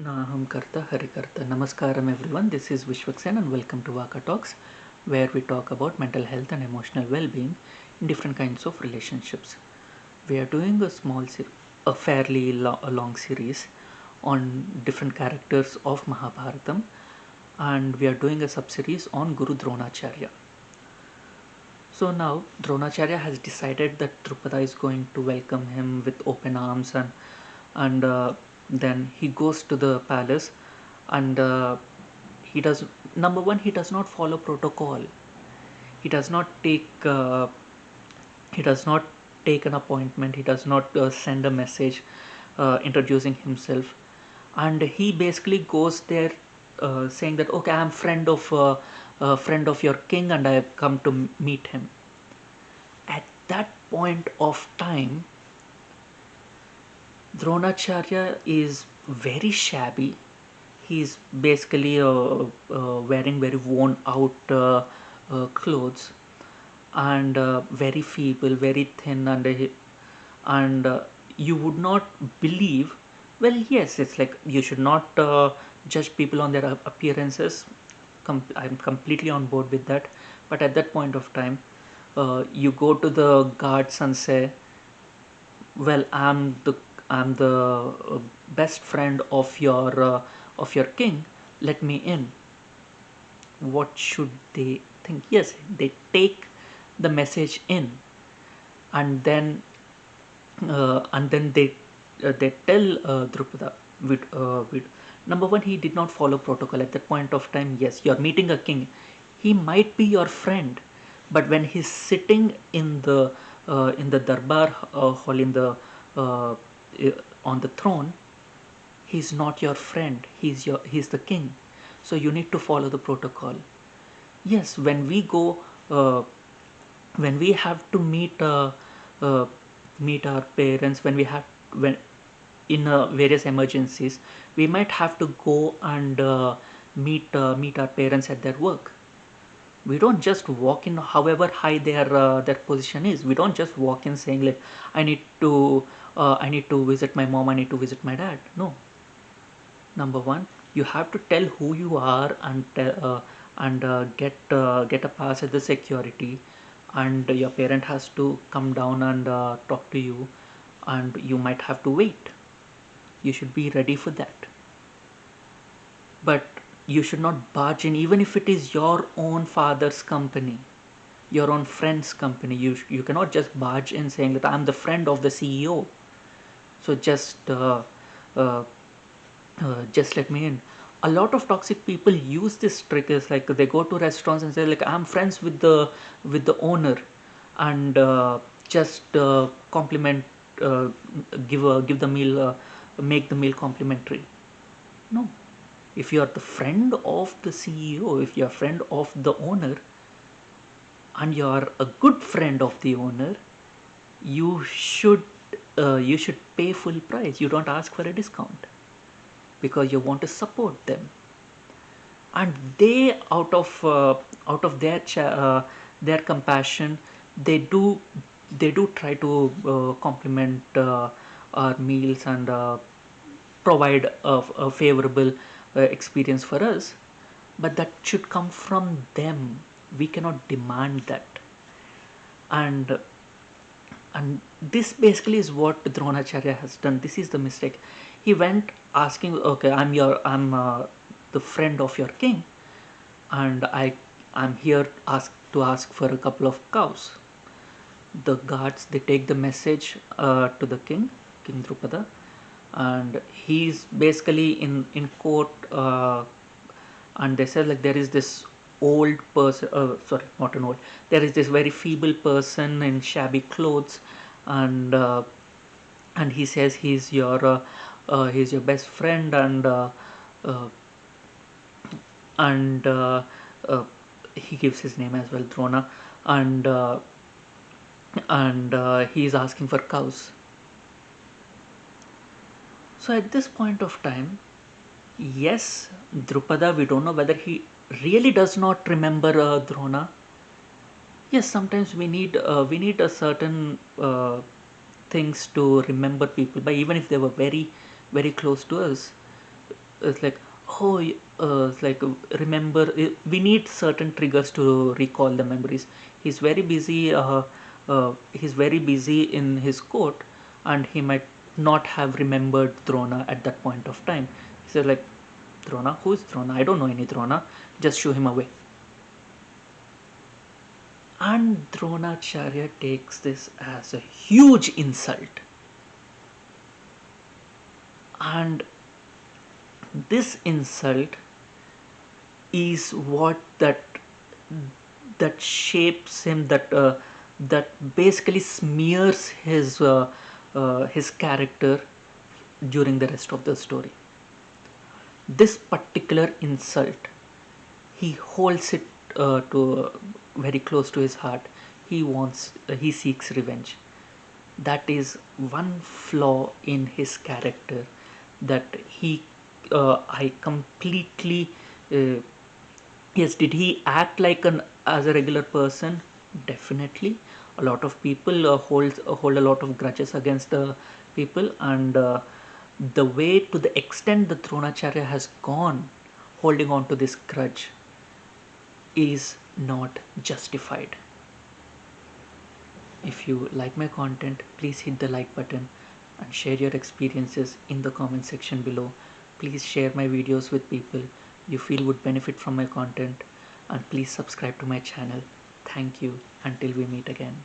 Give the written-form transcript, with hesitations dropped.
Naham Karta Hari Karta. Namaskaram everyone. This is Vishwaksen and welcome to Vaka Talks, where we talk about mental health and emotional well-being in different kinds of relationships. We are doing a fairly a long series on different characters of Mahabharatam, and we are doing a sub-series on Guru Dronacharya. So now Dronacharya has decided that Drupada is going to welcome him with open arms, and then he goes to the palace, and he does number one, he does not follow protocol. He does not take an appointment. He does not send a message introducing himself, and he basically goes there saying that, okay, I'm friend of your king and I have come to meet him. At that point of time, Dronacharya is very shabby. He's basically wearing very worn out clothes, and very feeble, very thin, and you would not believe. Well, yes, it's like you should not judge people on their appearances. I'm completely on board with that. But at that point of time, you go to the guards and say, well, I'm the best friend of your king. Let me in. What should they think? Yes, they take the message in, and then they tell Drupada with number one, he did not follow protocol at that point of time. Yes, you're meeting a king. He might be your friend, but when he's sitting in the darbar hall, uh, on the throne, he's not your friend. He's the king. So you need to follow the protocol. Yes, uh, when we have to uh, meet our parents, when in various emergencies, we might have to go and meet our parents at their work. We don't just walk in, however high their position is. We don't just walk in saying like, I need to visit my mom, I need to visit my dad. No. Number one, you have to tell who you are, and get a pass at the security, and your parent has to come down and talk to you, and you might have to wait. You should be ready for that. But you should not barge in, even if it is your own father's company, your own friend's company. You cannot just barge in saying that I'm the friend of the CEO, so uh, just let me in. A lot of toxic people use this trick. Is like they go to restaurants and say like, I'm friends with the owner, and just compliment, uh, give the meal, make the meal complimentary. No. If you are the friend of the CEO, if you are friend of the owner, and you are a good friend of the owner, you should you should pay full price. You don't ask for a discount because you want to support them, and they out of their compassion, they do try to compliment our meals, and provide a favorable experience for us. But that should come from them. We cannot demand that. And and this basically is what Dronacharya has done. This is the mistake. He went asking, okay, I'm the friend of your king, and I'm here ask for a couple of cows. The guards, they take the message to the King Drupada, and he's basically in court, and they said like, there is this old person, sorry, not an old, there is this very feeble person in shabby clothes, and and he says he's your best friend, uh, and uh, he gives his name as well, Drona, and he's asking for cows. So at this point of time, yes, Drupada, we don't know whether he really does not remember Drona. Yes, sometimes we need a certain things to remember people by, even if they were very close to us. it's like, oh, it's like, remember, we need certain triggers to recall the memories. He's very busy. He's very busy in his court, and he might not have remembered Drona at that point of time. He said like, Drona, who is Drona? I don't know any Drona. Just shoo him away. And Dronacharya takes this as a huge insult. And this insult is what that shapes him, that basically smears his character during the rest of the story. This particular insult, he holds it to very close to his heart. He seeks revenge. That is one flaw in his character that I completely uh, yes. Did he act like an as a regular person? Definitely. A lot of people hold a lot of grudges against the people, and the way, to the extent the Dronacharya has gone holding on to this grudge, is not justified. If you like my content, please hit the like button and share your experiences in the comment section below. Please share my videos with people you feel would benefit from my content, and please subscribe to my channel. Thank you. Until we meet again.